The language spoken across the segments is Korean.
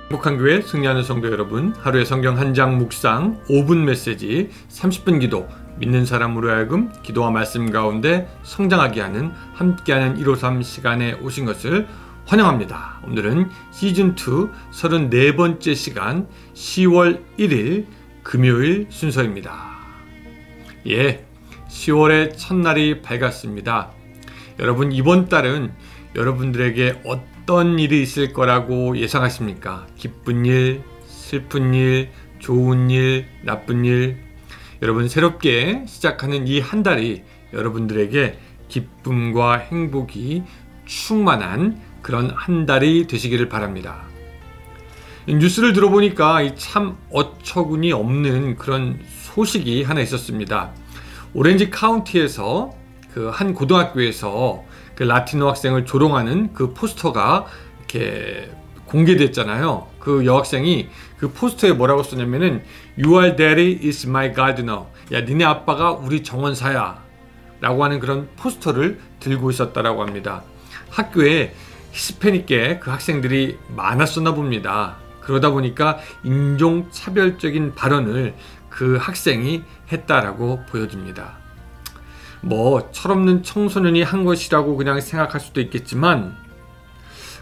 행복한 교회 승리하는 성도 여러분, 하루의 성경 한 장 묵상 5분 메시지 30분 기도, 믿는 사람으로 하여금 기도와 말씀 가운데 성장하게 하는 함께하는 153 시간에 오신 것을 환영합니다. 오늘은 시즌2 34번째 시간 10월 1일 금요일 순서입니다. 10월의 첫날이 밝았습니다. 여러분, 이번 달은 여러분들에게 어떤 일이 있을 거라고 예상하십니까? 기쁜 일, 슬픈 일, 좋은 일, 나쁜 일. 여러분, 새롭게 시작하는 이 한 달이 여러분들에게 기쁨과 행복이 충만한 그런 한 달이 되시기를 바랍니다. 뉴스를 들어보니까 참 어처구니 없는 그런 소식이 하나 있었습니다. 오렌지 카운티에서 그 한 고등학교에서 그 라티노 학생을 조롱하는 그 포스터가 이렇게 공개됐잖아요. 그 여학생이 그 포스터에 뭐라고 썼냐면은 Your daddy is my gardener. 야, 니네 아빠가 우리 정원사야 라고 하는 그런 포스터를 들고 있었다라고 합니다. 학교에 히스패닉계 그 학생들이 많았었나 봅니다. 그러다 보니까 인종차별적인 발언을 그 학생이 했다라고 보여집니다. 철없는 청소년이 한 것이라고 그냥 생각할 수도 있겠지만,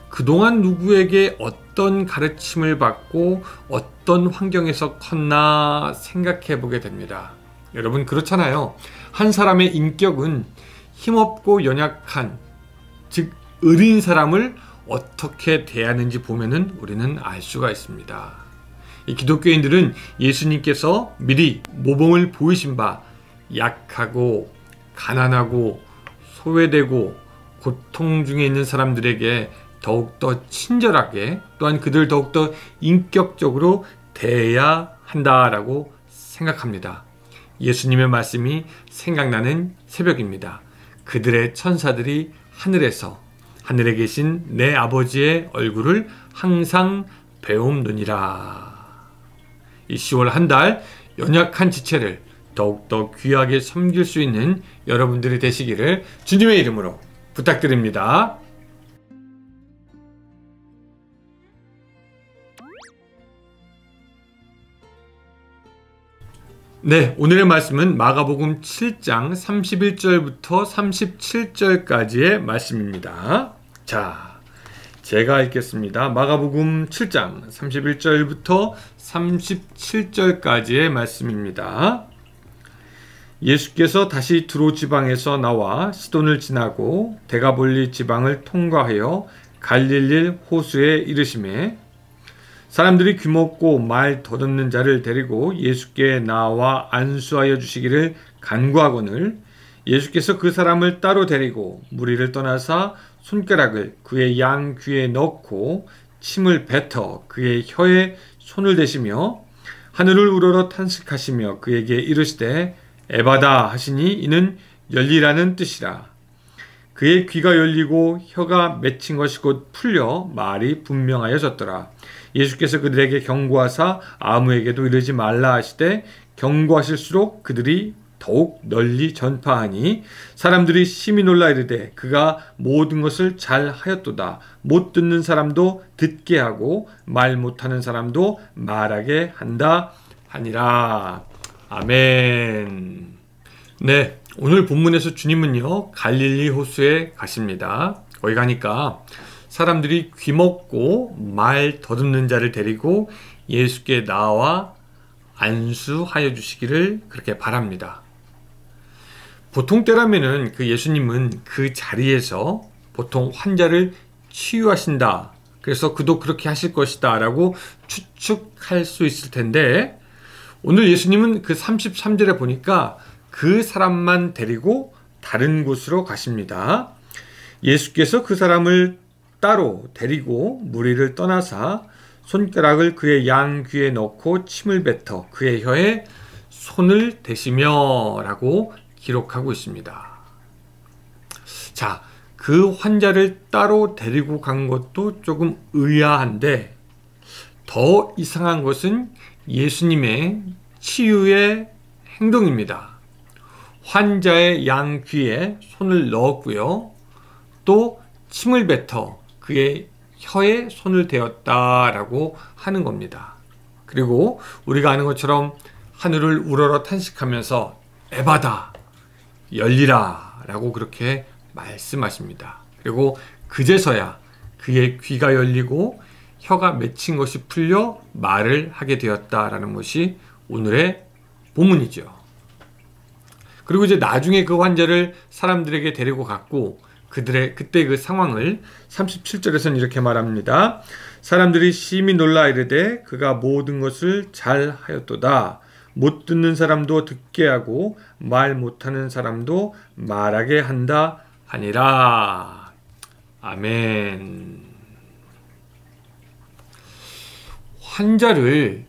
그동안 누구에게 어떤 가르침을 받고 어떤 환경에서 컸나 생각해 보게 됩니다. 여러분, 그렇잖아요. 한 사람의 인격은 힘없고 연약한, 즉 어린 사람을 어떻게 대하는지 보면은 우리는 알 수가 있습니다. 이 기독교인들은 예수님께서 미리 모범을 보이신 바 약하고 가난하고 소외되고 고통 중에 있는 사람들에게 더욱더 친절하게, 또한 그들을 더욱더 인격적으로 대해야 한다라고 생각합니다. 예수님의 말씀이 생각나는 새벽입니다. 그들의 천사들이 하늘에 계신 내 아버지의 얼굴을 항상 배움느니라. 이 10월 한 달 연약한 지체를 더욱더 귀하게 섬길 수 있는 여러분들이 되시기를 주님의 이름으로 부탁드립니다. 오늘의 말씀은 마가복음 7장 31절부터 37절까지의 말씀입니다. 자, 제가 읽겠습니다. 마가복음 7장 31절부터 37절까지의 말씀입니다. 예수께서 다시 두로 지방에서 나와 시돈을 지나고 데가볼리 지방을 통과하여 갈릴리 호수에 이르시매, 사람들이 귀먹고 말 더듬는 자를 데리고 예수께 나와 안수하여 주시기를 간구하거늘, 예수께서 그 사람을 따로 데리고 무리를 떠나사 손가락을 그의 양 귀에 넣고 침을 뱉어 그의 혀에 손을 대시며 하늘을 우러러 탄식하시며 그에게 이르시되 에바다 하시니 이는 열리라는 뜻이라. 그의 귀가 열리고 혀가 맺힌 것이 곧 풀려 말이 분명하여졌더라. 예수께서 그들에게 경고하사 아무에게도 이르지 말라 하시되 경고하실수록 그들이 더욱 널리 전파하니 사람들이 심히 놀라 이르되 그가 모든 것을 잘 하였도다. 못 듣는 사람도 듣게 하고 말 못하는 사람도 말하게 한다 하니라. 아멘. 오늘 본문에서 주님은요, 갈릴리 호수에 가십니다. 거기 가니까 사람들이 귀먹고 말 더듬는 자를 데리고 예수께 나와 안수하여 주시기를 그렇게 바랍니다. 보통 때라면은 그 예수님은 그 자리에서 보통 환자를 치유하신다, 그래서 그도 그렇게 하실 것이다 라고 추측할 수 있을 텐데, 오늘 예수님은 그 33절에 보니까 그 사람만 데리고 다른 곳으로 가십니다. 예수께서 그 사람을 따로 데리고 무리를 떠나사 손가락을 그의 양 귀에 넣고 침을 뱉어 그의 혀에 손을 대시며 라고 기록하고 있습니다. 자, 그 환자를 따로 데리고 간 것도 조금 의아한데, 더 이상한 것은 예수님의 치유의 행동입니다. 환자의 양 귀에 손을 넣었고요, 또 침을 뱉어 그의 혀에 손을 대었다라고 하는 겁니다. 그리고 우리가 아는 것처럼 하늘을 우러러 탄식하면서 에바다 열리라 라고 그렇게 말씀하십니다. 그리고 그제서야 그의 귀가 열리고 혀가 맺힌 것이 풀려 말을 하게 되었다라는 것이 오늘의 본문이죠. 그리고 이제 나중에 그 환자를 사람들에게 데리고 갔고 그때 그 상황을 37절에서는 이렇게 말합니다. 사람들이 심히 놀라 이르되 그가 모든 것을 잘 하였도다. 못 듣는 사람도 듣게 하고 말 못하는 사람도 말하게 한다 하니라. 아멘. 환자를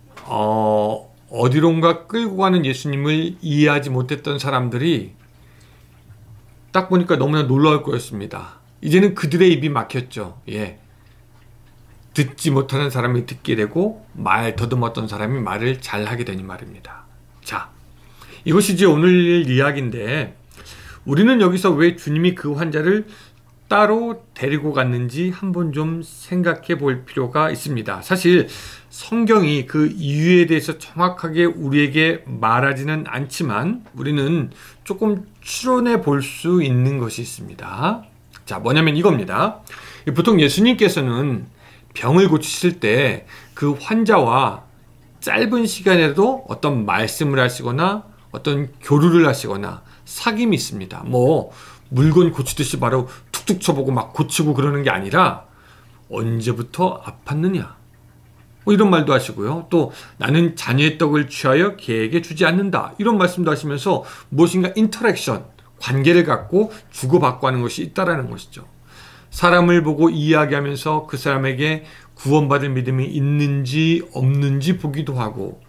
어디론가 끌고 가는 예수님을 이해하지 못했던 사람들이 딱 보니까 너무나 놀라울 거였습니다. 이제는 그들의 입이 막혔죠. 예. 듣지 못하는 사람이 듣게 되고 말 더듬었던 사람이 말을 잘하게 되니 말입니다. 자, 이것이 이제 오늘 이야기인데 우리는 여기서 왜 주님이 그 환자를 따로 데리고 갔는지 한번 좀 생각해 볼 필요가 있습니다. 사실 성경이 그 이유에 대해서 정확하게 우리에게 말하지는 않지만 우리는 조금 추론해 볼 수 있는 것이 있습니다. 자, 뭐냐면 이겁니다. 보통 예수님께서는 병을 고치실 때 그 환자와 짧은 시간에도 어떤 말씀을 하시거나 어떤 교류를 하시거나 사귐이 있습니다. 뭐 물건 고치듯이 바로 툭툭 쳐보고 막 고치고 그러는 게 아니라 언제부터 아팠느냐 뭐 이런 말도 하시고요. 또 나는 자녀의 떡을 취하여 개에게 주지 않는다 이런 말씀도 하시면서 무엇인가 인터랙션 관계를 갖고 주고받고 하는 것이 있다라는 것이죠. 사람을 보고 이야기하면서 그 사람에게 구원받을 믿음이 있는지 없는지 보기도 하고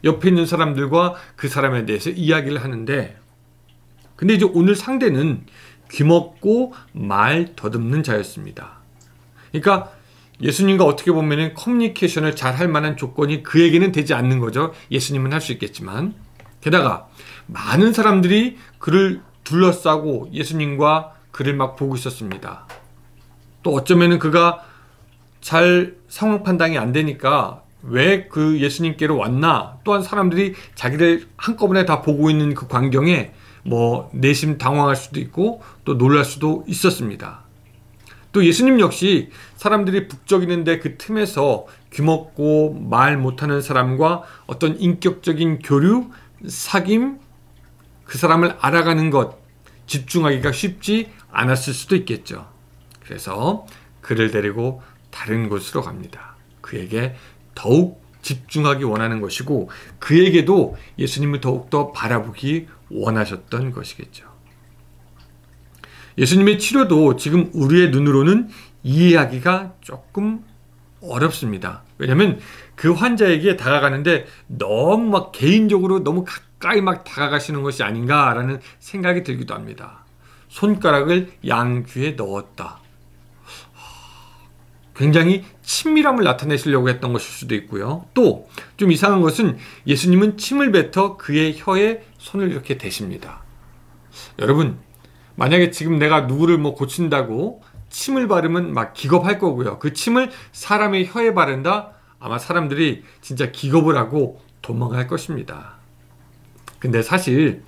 옆에 있는 사람들과 그 사람에 대해서 이야기를 하는데 근데 이제 오늘 상대는 귀먹고 말 더듬는 자였습니다. 그러니까 예수님과 어떻게 보면 커뮤니케이션을 잘 할 만한 조건이 그에게는 되지 않는 거죠. 예수님은 할 수 있겠지만 게다가 많은 사람들이 그를 둘러싸고 예수님과 그를 막 보고 있었습니다. 또 어쩌면 그가 잘 상황 판단이 안 되니까 왜 그 예수님께로 왔나 또한 사람들이 자기를 한꺼번에 다 보고 있는 그 광경에 뭐 내심 당황할 수도 있고 또 놀랄 수도 있었습니다. 또 예수님 역시 사람들이 북적이는데 그 틈에서 귀먹고 말 못하는 사람과 어떤 인격적인 교류, 사귐, 그 사람을 알아가는 것 집중하기가 쉽지 않았을 수도 있겠죠. 그래서 그를 데리고 다른 곳으로 갑니다. 그에게 더욱 집중하기 원하는 것이고 그에게도 예수님을 더욱더 바라보기 원하셨던 것이겠죠. 예수님의 치료도 지금 우리의 눈으로는 이해하기가 조금 어렵습니다. 왜냐하면 그 환자에게 다가가는데 너무 막 개인적으로 너무 가까이 막 다가가시는 것이 아닌가라는 생각이 들기도 합니다. 손가락을 양귀에 넣었다. 굉장히 친밀함을 나타내시려고 했던 것일 수도 있고요. 또 좀 이상한 것은 예수님은 침을 뱉어 그의 혀에 손을 이렇게 대십니다. 여러분 만약에 지금 내가 누구를 뭐 고친다고 침을 바르면 막 기겁할 거고요. 그 침을 사람의 혀에 바른다? 아마 사람들이 진짜 기겁을 하고 도망갈 것입니다. 근데 사실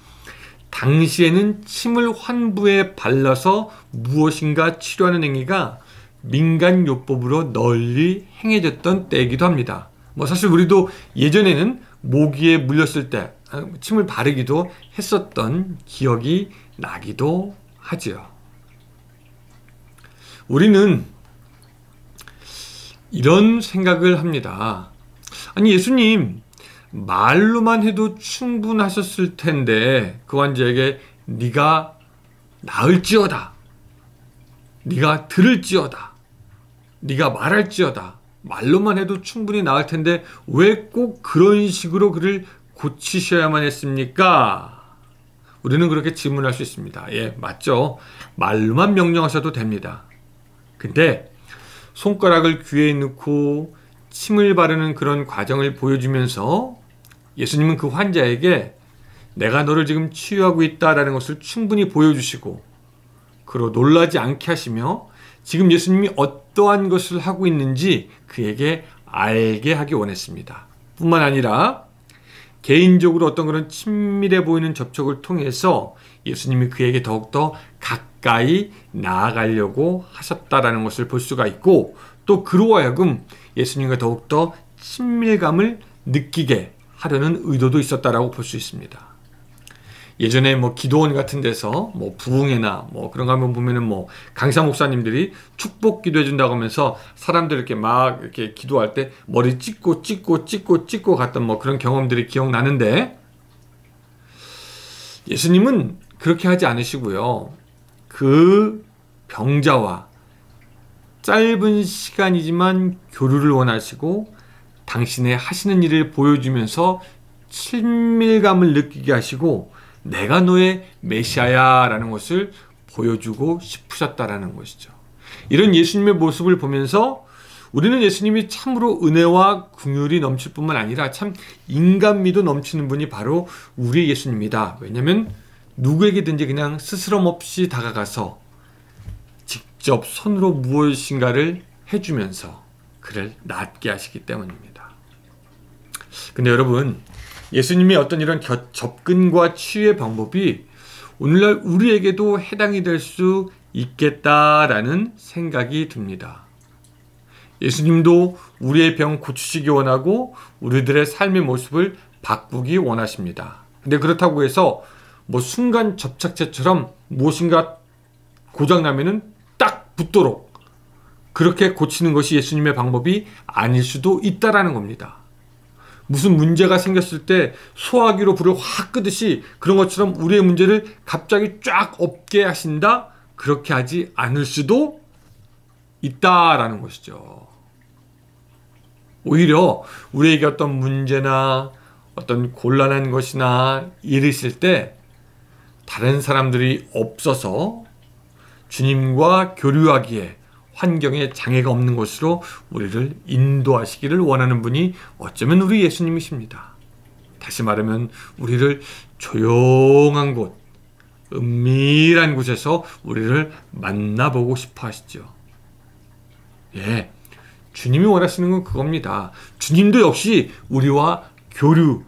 당시에는 침을 환부에 발라서 무엇인가 치료하는 행위가 민간요법으로 널리 행해졌던 때이기도 합니다. 뭐 사실 우리도 예전에는 모기에 물렸을 때 침을 바르기도 했었던 기억이 나기도 하지요. 우리는 이런 생각을 합니다. 아니 예수님 말로만 해도 충분하셨을 텐데 그 환자에게 네가 나을지어다, 네가 들을지어다, 네가 말할지어다 말로만 해도 충분히 나을 텐데 왜 꼭 그런 식으로 그를 고치셔야만 했습니까? 우리는 그렇게 질문할 수 있습니다. 예, 맞죠. 말로만 명령하셔도 됩니다. 근데 손가락을 귀에 넣고 침을 바르는 그런 과정을 보여주면서 예수님은 그 환자에게 내가 너를 지금 치유하고 있다라는 것을 충분히 보여주시고 그로 놀라지 않게 하시며 지금 예수님이 어떠한 것을 하고 있는지 그에게 알게 하기 원했습니다. 뿐만 아니라 개인적으로 어떤 그런 친밀해 보이는 접촉을 통해서 예수님이 그에게 더욱더 가까이 나아가려고 하셨다라는 것을 볼 수가 있고, 또 그로 하여금 예수님과 더욱더 친밀감을 느끼게 하려는 의도도 있었다라고 볼 수 있습니다. 예전에 기도원 같은 데서 부흥회나 그런 거 한번 보면은 강사 목사님들이 축복 기도해 준다고 하면서 사람들 이렇게 막 이렇게 기도할 때 머리 찍고 갔던 그런 경험들이 기억나는데, 예수님은 그렇게 하지 않으시고요. 그 병자와 짧은 시간이지만 교류를 원하시고 당신의 하시는 일을 보여주면서 친밀감을 느끼게 하시고 내가 너의 메시아야 라는 것을 보여주고 싶으셨다라는 것이죠. 이런 예수님의 모습을 보면서 우리는 예수님이 참으로 은혜와 긍휼이 넘칠 뿐만 아니라 참 인간미도 넘치는 분이 바로 우리 예수님이다. 왜냐하면 누구에게든지 그냥 스스럼 없이 다가가서 직접 손으로 무엇인가를 해주면서 그를 낫게 하시기 때문입니다. 근데 여러분, 예수님의 어떤 이런 접근과 치유의 방법이 오늘날 우리에게도 해당이 될 수 있겠다라는 생각이 듭니다. 예수님도 우리의 병 고치시기 원하고 우리들의 삶의 모습을 바꾸기 원하십니다. 근데 그렇다고 해서 순간 접착제처럼 무엇인가 고장나면은 딱 붙도록 그렇게 고치는 것이 예수님의 방법이 아닐 수도 있다라는 겁니다. 무슨 문제가 생겼을 때 소화기로 불을 확 끄듯이 그런 것처럼 우리의 문제를 갑자기 쫙 없게 하신다? 그렇게 하지 않을 수도 있다라는 것이죠. 오히려 우리에게 어떤 문제나 어떤 곤란한 것이나 일이 있을 때 다른 사람들이 없어서 주님과 교류하기에 환경에 장애가 없는 곳으로 우리를 인도하시기를 원하는 분이 어쩌면 우리 예수님이십니다. 다시 말하면 우리를 조용한 곳, 은밀한 곳에서 우리를 만나보고 싶어 하시죠. 예, 주님이 원하시는 건 그겁니다. 주님도 역시 우리와 교류,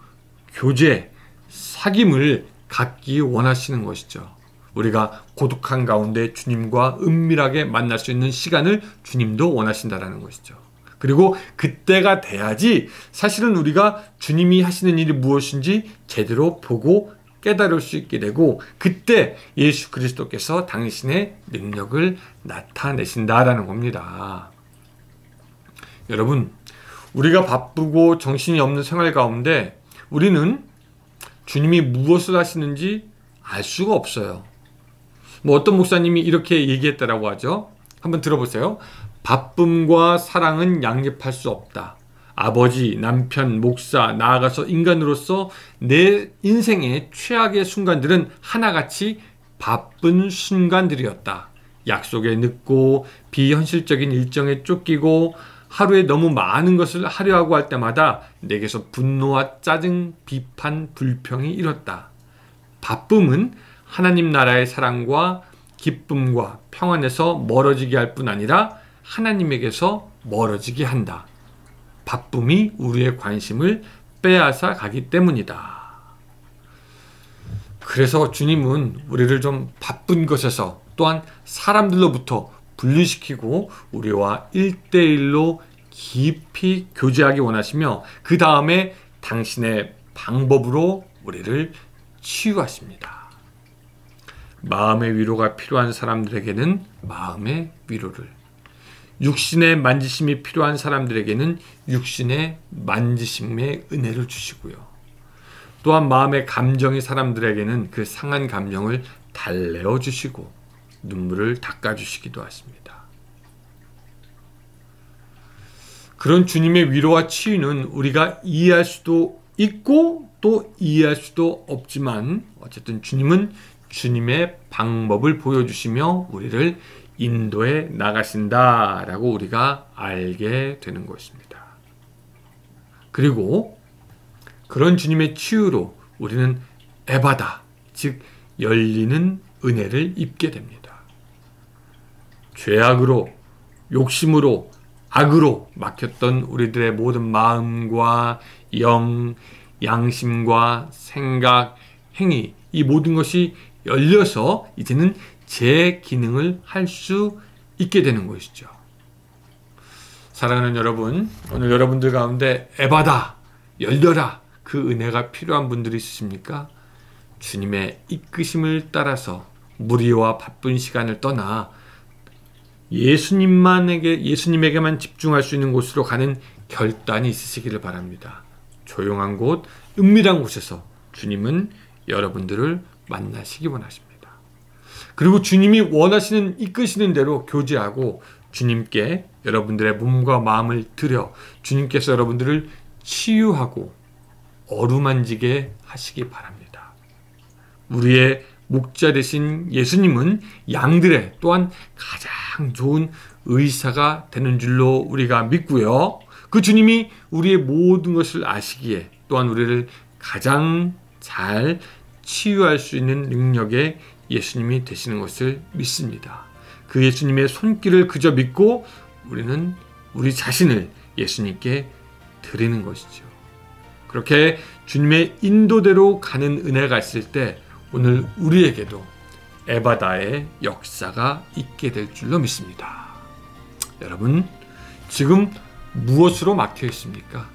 교제, 사귐을 갖기 원하시는 것이죠. 우리가 고독한 가운데 주님과 은밀하게 만날 수 있는 시간을 주님도 원하신다라는 것이죠. 그리고 그때가 돼야지 사실은 우리가 주님이 하시는 일이 무엇인지 제대로 보고 깨달을 수 있게 되고, 그때 예수 그리스도께서 당신의 능력을 나타내신다라는 겁니다. 여러분, 우리가 바쁘고 정신이 없는 생활 가운데 우리는 주님이 무엇을 하시는지 알 수가 없어요. 어떤 목사님이 이렇게 얘기했다라고 하죠. 한번 들어보세요. 바쁨과 사랑은 양립할 수 없다. 아버지, 남편, 목사, 나아가서 인간으로서 내 인생의 최악의 순간들은 하나같이 바쁜 순간들이었다. 약속에 늦고 비현실적인 일정에 쫓기고 하루에 너무 많은 것을 하려 하고 할 때마다 내게서 분노와 짜증, 비판, 불평이 일었다. 바쁨은 하나님 나라의 사랑과 기쁨과 평안에서 멀어지게 할 뿐 아니라 하나님에게서 멀어지게 한다. 바쁨이 우리의 관심을 빼앗아 가기 때문이다. 그래서 주님은 우리를 좀 바쁜 것에서 또한 사람들로부터 분리시키고 우리와 1대1로 깊이 교제하기 원하시며 그 다음에 당신의 방법으로 우리를 치유하십니다. 마음의 위로가 필요한 사람들에게는 마음의 위로를, 육신의 만지심이 필요한 사람들에게는 육신의 만지심의 은혜를 주시고요. 또한 마음의 감정이 사람들에게는 그 상한 감정을 달래어 주시고 눈물을 닦아 주시기도 하십니다. 그런 주님의 위로와 치유는 우리가 이해할 수도 있고 또 이해할 수도 없지만 어쨌든 주님은 주님의 방법을 보여주시며 우리를 인도해 나가신다라고 우리가 알게 되는 것입니다. 그리고 그런 주님의 치유로 우리는 에바다, 즉 열리는 은혜를 입게 됩니다. 죄악으로 욕심으로 악으로 막혔던 우리들의 모든 마음과 영, 양심과 생각, 행위, 이 모든 것이 열려서 이제는 제 기능을 할 수 있게 되는 것이죠. 사랑하는 여러분, 오늘 여러분들 가운데 에바다, 열려라, 그 은혜가 필요한 분들이 있으십니까? 주님의 이끄심을 따라서 무리와 바쁜 시간을 떠나 예수님에게만 집중할 수 있는 곳으로 가는 결단이 있으시기를 바랍니다. 조용한 곳, 은밀한 곳에서 주님은 여러분들을 만나시기 원하십니다. 그리고 주님이 원하시는 이끄시는 대로 교제하고 주님께 여러분들의 몸과 마음을 드려 주님께서 여러분들을 치유하고 어루만지게 하시기 바랍니다. 우리의 목자 되신 예수님은 양들의 또한 가장 좋은 의사가 되는 줄로 우리가 믿고요. 그 주님이 우리의 모든 것을 아시기에 또한 우리를 가장 잘 치유할 수 있는 능력의 예수님이 되시는 것을 믿습니다. 그 예수님의 손길을 그저 믿고 우리는 우리 자신을 예수님께 드리는 것이죠. 그렇게 주님의 인도대로 가는 은혜가 있을 때 오늘 우리에게도 에바다의 역사가 있게 될 줄로 믿습니다. 여러분, 지금 무엇으로 막혀 있습니까?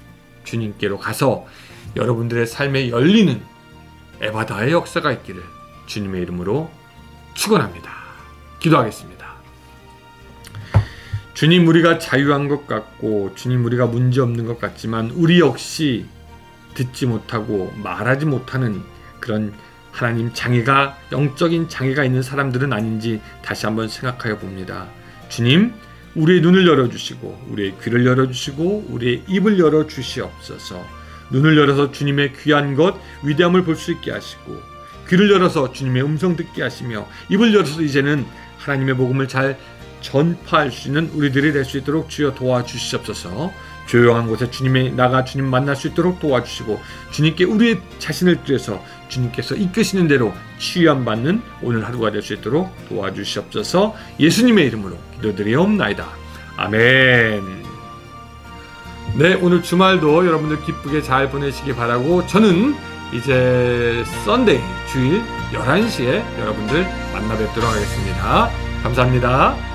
주님께로 가서 여러분들의 삶에 열리는 에바다의 역사가 있기를 주님의 이름으로 축원합니다. 기도하겠습니다. 주님, 우리가 자유한 것 같고 주님, 우리가 문제없는 것 같지만 우리 역시 듣지 못하고 말하지 못하는 그런 하나님 장애가, 영적인 장애가 있는 사람들은 아닌지 다시 한번 생각하여 봅니다. 주님, 우리의 눈을 열어주시고 우리의 귀를 열어주시고 우리의 입을 열어주시옵소서. 눈을 열어서 주님의 귀한 것, 위대함을 볼 수 있게 하시고, 귀를 열어서 주님의 음성 듣게 하시며, 입을 열어서 이제는 하나님의 복음을 잘 전파할 수 있는 우리들이 될 수 있도록 주여 도와주시옵소서. 조용한 곳에 주님의 나가 주님 만날 수 있도록 도와주시고, 주님께 우리의 자신을 드려서 주님께서 이끄시는 대로 치유함 받는 오늘 하루가 될 수 있도록 도와주시옵소서. 예수님의 이름으로 기도드리옵나이다. 아멘. 네, 오늘 주말도 여러분들 기쁘게 잘 보내시기 바라고, 저는 이제 썬데이 주일 11시에 여러분들 만나 뵙도록 하겠습니다. 감사합니다.